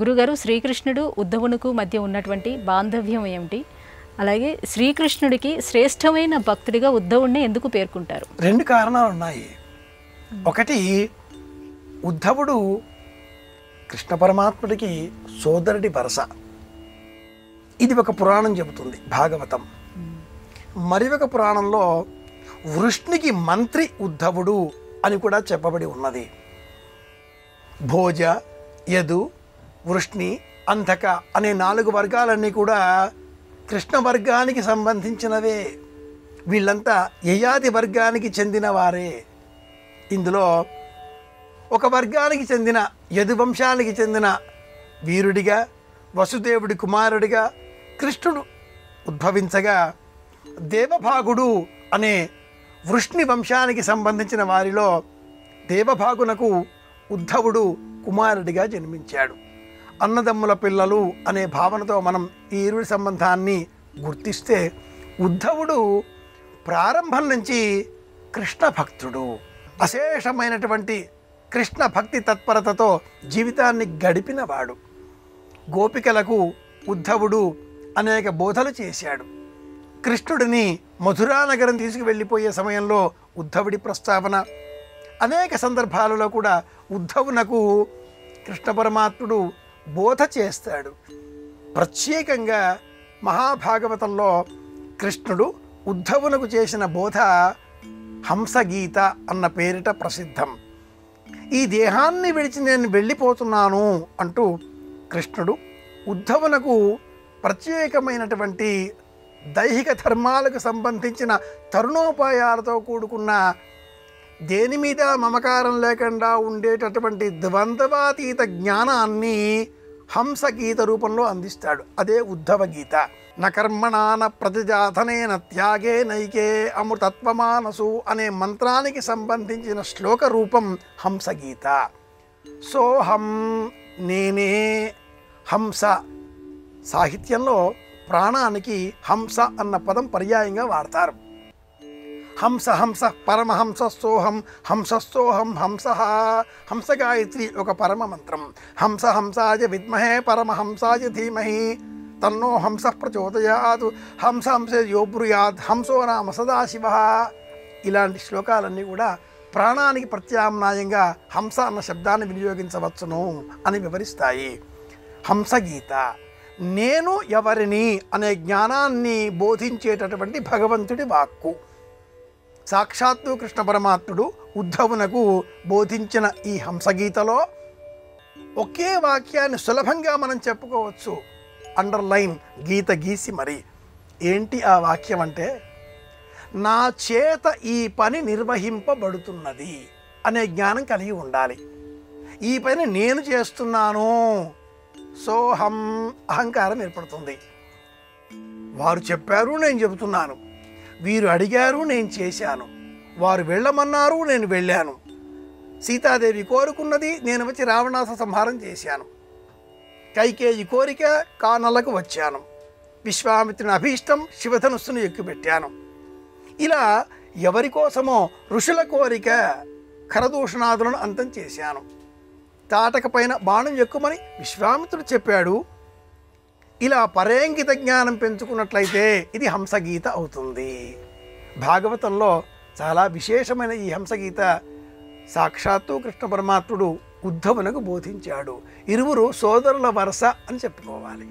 గురుగారు, శ్రీకృష్ణుడు ఉద్ధవునికి మధ్య ఉన్నటువంటి బాంధవ్యం ఏమిటి? అలాగే శ్రీకృష్ణుడికి శ్రేష్టమైన భక్తుడిగా ఉద్ధవుడిని ఎందుకు పేర్కొంటారు? రెండు కారణాలు ఉన్నాయి. ఒకటి, ఉద్ధవుడు కృష్ణ పరమాత్ముడికి సోదరుడి వరస. ఇది ఒక పురాణం చెబుతుంది, భాగవతం. మరి ఒక పురాణంలో వృష్ణికి మంత్రి ఉద్ధవుడు అని కూడా చెప్పబడి ఉన్నది. భోజ, యదు, వృష్ణి, అంధక అనే 4 వర్గాలన్నీ కూడా కృష్ణ వర్గానికి సంబంధించినవే. వీళ్ళంతా యయాతి వర్గానికి చెందిన వారే. ఇందులో ఒక వర్గానికి చెందిన యదువంశానికి చెందిన వీరుడిగా, వసుదేవుడి కుమారుడిగా కృష్ణుడు ఉద్భవించగా, దేవభాగుడు అనే వృష్ణి వంశానికి సంబంధించిన వారిలో దేవభాగునకు ఉద్ధవుడు కుమారుడిగా జన్మించాడు. అన్నదమ్ముల పిల్లలు అనే భావనతో మనం ఈ ఇరుడి సంబంధాన్ని గుర్తిస్తే, ఉద్ధవుడు ప్రారంభం నుంచి కృష్ణ భక్తుడు. అశేషమైనటువంటి కృష్ణ భక్తి తత్పరతతో జీవితాన్ని గడిపినవాడు. గోపికలకు ఉద్ధవుడు అనేక బోధలు చేశాడు. కృష్ణుడిని మధురానగరం తీసుకువెళ్ళిపోయే సమయంలో ఉద్ధవుడి ప్రస్తావన. అనేక సందర్భాలలో కూడా ఉద్ధవునకు కృష్ణ పరమాత్ముడు బోధ చేస్తాడు. ప్రత్యేకంగా మహాభాగవతంలో కృష్ణుడు ఉద్ధవునకు చేసిన బోధ హంసగీత అన్న పేరిట ప్రసిద్ధం. ఈ దేహాన్ని విడిచి నేను వెళ్ళిపోతున్నాను అంటూ కృష్ణుడు ఉద్ధవునకు ప్రత్యేకమైనటువంటి దైహిక ధర్మాలకు సంబంధించిన తరుణోపాయాలతో కూడుకున్న, దేని మీద మమకారం లేకుండా ఉండేటటువంటి ద్వంద్వాతీత జ్ఞానాన్ని హంసగీత రూపంలో అందిస్తాడు. అదే ఉద్ధవ గీత. న కర్మణాన ప్రతిజాతనేన త్యాగే నైకే అమృతత్వమానసు అనే మంత్రానికి సంబంధించిన శ్లోక రూపం హంసగీత. సోహం, నేనే. హంస సాహిత్యంలో ప్రాణానికి హంస అన్న పదం పర్యాయంగా వాడతారు. హంస హంస పరమహంస సోహం, హంసస్సోహం హంస. హంస గాయత్రి ఒక పరమ మంత్రం. హంస హంసాయ విద్మహే పరమహంసాయ ధీమహి తన్నో హంస ప్రచోదయాత్. హంస హంసే యోబ్రుయాత్. హంసో నామ సదాశివ. ఇలాంటి శ్లోకాలన్నీ కూడా ప్రాణానికి ప్రత్యామ్నాయంగా హంస అన్న శబ్దాన్ని వినియోగించవచ్చును అని వివరిస్తాయి. హంసగీత నేను ఎవరిని అనే జ్ఞానాన్ని బోధించేటటువంటి భగవంతుడి వాక్కు. సాక్షాత్తు కృష్ణ పరమాత్ముడు ఉద్ధవునకు బోధించిన ఈ హంసగీతలో ఒకే వాక్యాన్ని సులభంగా మనం చెప్పుకోవచ్చు. అండర్లైన్, గీత గీసి మరి. ఏంటి ఆ వాక్యం అంటే, నా చేత ఈ పని నిర్వహింపబడుతున్నది అనే జ్ఞానం కలిగి ఉండాలి. ఈ పని నేను చేస్తున్నాను. సోహం, అహంకారం ఏర్పడుతుంది. వారు చెప్పారు, నేను చెబుతున్నాను. వీరు అడిగారు, నేను చేశాను. వారు వెళ్ళమన్నారు, నేను వెళ్ళాను. సీతాదేవి కోరుకున్నది, నేను వచ్చి రావణాస సంహారం చేశాను. కైకేయి కోరిక కానలకు వచ్చాను. విశ్వామిత్రుని అభీష్టం శివధనుస్సును ఎక్కుపెట్టాను. ఇలా ఎవరి కోసమో ఋషుల కోరిక ఖరదూషణాదులను అంతం చేశాను. తాటక పైన బాణం ఎక్కుమని విశ్వామిత్రుడు చెప్పాడు. ఇలా పరేంగిత జ్ఞానం పెంచుకున్నట్లయితే ఇది హంసగీత అవుతుంది. భాగవతంలో చాలా విశేషమైన ఈ హంసగీత సాక్షాత్తు కృష్ణ పరమాత్ముడు ఉద్ధవునకు బోధించాడు. ఇరువురు సోదరుల వరస అని చెప్పుకోవాలి.